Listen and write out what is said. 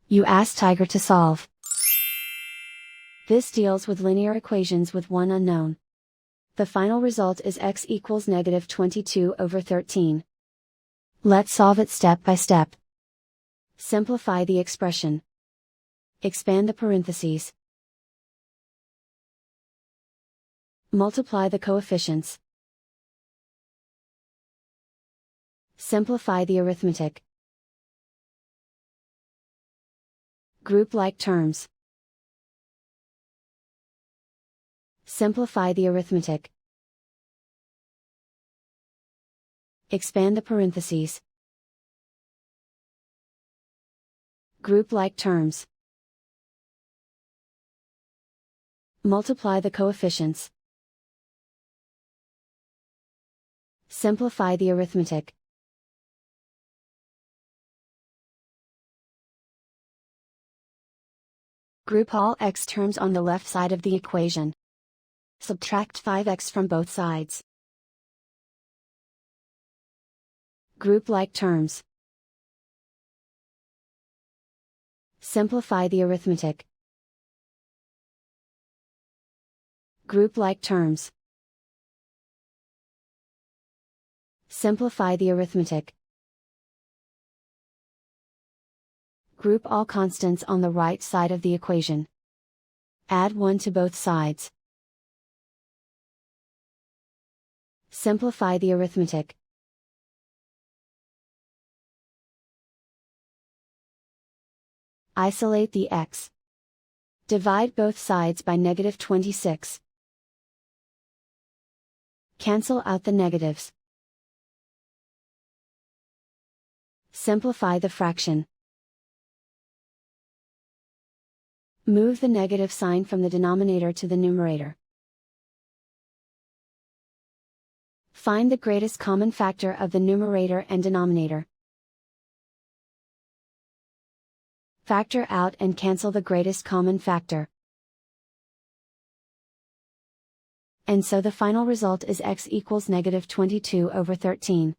You ask Tiger to solve. This deals with linear equations with one unknown. The final result is x equals negative 22/13. Let's solve it step by step. Simplify the expression. Expand the parentheses. Multiply the coefficients. Simplify the arithmetic. Group like terms. Simplify the arithmetic. Expand the parentheses. Group like terms. Multiply the coefficients. Simplify the arithmetic. Group all x terms on the left side of the equation. Subtract 5x from both sides. Group like terms. Simplify the arithmetic. Group like terms. Simplify the arithmetic. Group all constants on the right side of the equation. Add 1 to both sides. Simplify the arithmetic. Isolate the x. Divide both sides by negative 26. Cancel out the negatives. Simplify the fraction. Move the negative sign from the denominator to the numerator. Find the greatest common factor of the numerator and denominator. Factor out and cancel the greatest common factor. And so the final result is x equals negative 22/13.